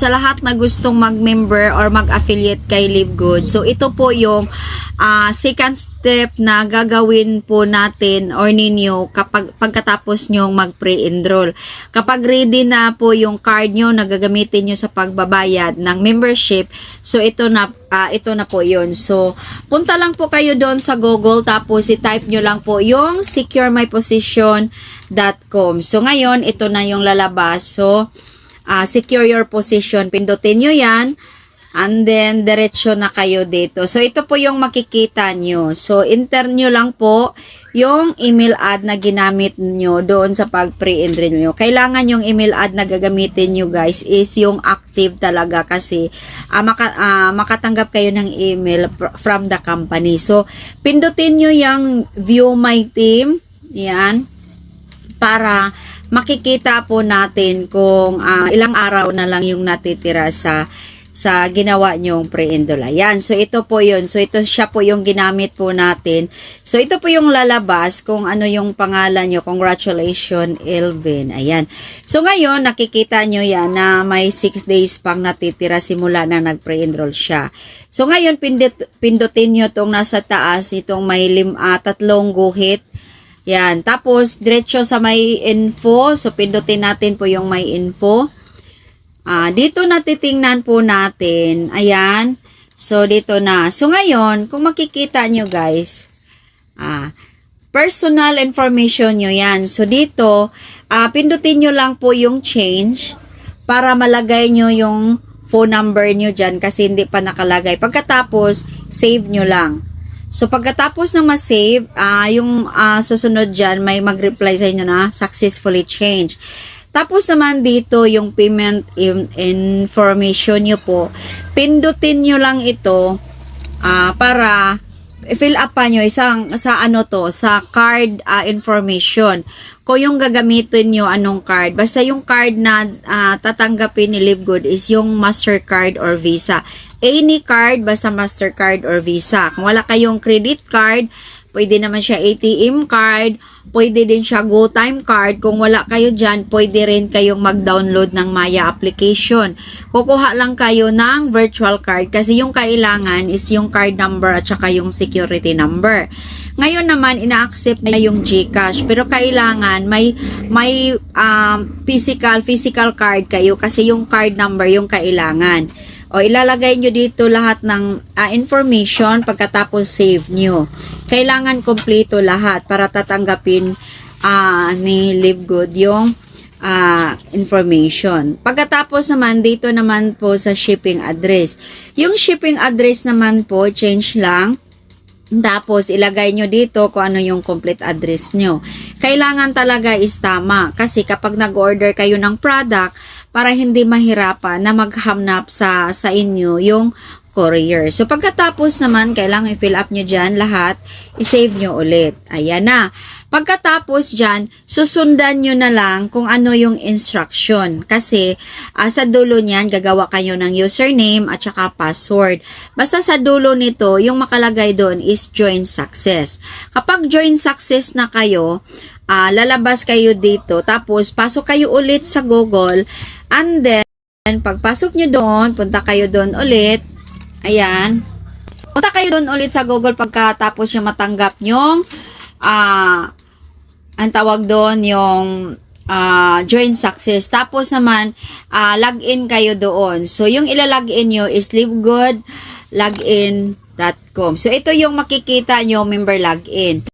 sa lahat na gustong mag-member or mag-affiliate kay Livegood. So ito po yung second step na gagawin po natin or ninyo pagkatapos nyong mag-pre-enroll. Kapag ready na po yung card nyo na gagamitin nyo sa pagbabayad ng membership, so ito na po yun. So punta lang po kayo doon sa Google, tapos i-type nyo lang po yung securemyposition.com. So ngayon ito na yung lalabas. So secure your position, pindutin nyo yan, and then diretso na kayo dito. So ito po yung makikita nyo. So enter nyo lang po yung email ad na ginamit nyo doon sa pag pre-enroll nyo. Kailangan yung email ad na gagamitin nyo guys is yung active talaga, kasi makatanggap kayo ng email from the company. So pindutin nyo yung view my team, yan, para makikita po natin kung ilang araw na lang yung natitira sa ginawa nyong pre-enroll. Ayan. So, ito po yun. So, ito siya po yung ginamit po natin. So, ito po yung lalabas kung ano yung pangalan nyo. Congratulations, Elvin. Ayan. So, ngayon, nakikita nyo yan na may 6 days pang natitira simula na nag-pre-enroll siya. So, ngayon, pindutin nyo itong nasa taas, itong may 3 guhit. Yan. Tapos, diretso sa may info. So, pindutin natin po yung may info. Dito natitingnan po natin. Ayan. So, dito na. So, ngayon, kung makikita nyo guys, personal information nyo yan. So, dito, pindutin nyo lang po yung change para malagay nyo yung phone number nyo dyan kasi hindi pa nakalagay. Pagkatapos, save nyo lang. So, pagkatapos ng ma-save, yung susunod dyan, may mag-reply sa inyo na successfully changed. Tapos naman dito, yung payment information nyo po, pindutin nyo lang ito para fill up pa nyo sa card information. Kung yung gagamitin nyo, anong card. Basta yung card na tatanggapin ni Livegood is yung Mastercard or Visa. Any card, basta Mastercard or Visa. Kung wala kayong credit card, pwede naman siya ATM card, pwede din siya GoTime card. Kung wala kayo dyan, pwede rin kayong mag-download ng Maya application. Kukuha lang kayo ng virtual card kasi yung kailangan is yung card number at saka yung security number. Ngayon naman, ina-accept na yung GCash, pero kailangan may physical card kayo kasi yung card number yung kailangan. O ilalagay nyo dito lahat ng information, pagkatapos save nyo. Kailangan kompleto lahat para tatanggapin ni Livegood yung information. Pagkatapos naman, dito naman po sa shipping address. Yung shipping address naman po, change lang. Tapos, ilagay nyo dito kung ano yung complete address nyo. Kailangan talaga is tama. Kasi kapag nag-order kayo ng product, para hindi mahirapan na maghanap sa inyo yung courier. So, pagkatapos naman, kailangan i-fill up nyo dyan lahat, i-save nyo ulit. Ayan na. Pagkatapos dyan, susundan nyo na lang kung ano yung instruction. Kasi, sa dulo niyan, gagawa kayo ng username at saka password. Basta sa dulo nito, yung makalagay doon is join success. Kapag join success na kayo, lalabas kayo dito, tapos pasok kayo ulit sa Google, and then, pagpasok nyo doon, punta kayo doon ulit. Ayan. Punta kayo doon ulit sa Google pagkatapos yung matanggap nyong ang tawag doon yung join success. Tapos naman, login kayo doon. So, yung ilalagin nyo is livegoodlogin.com. So, ito yung makikita nyo, member login.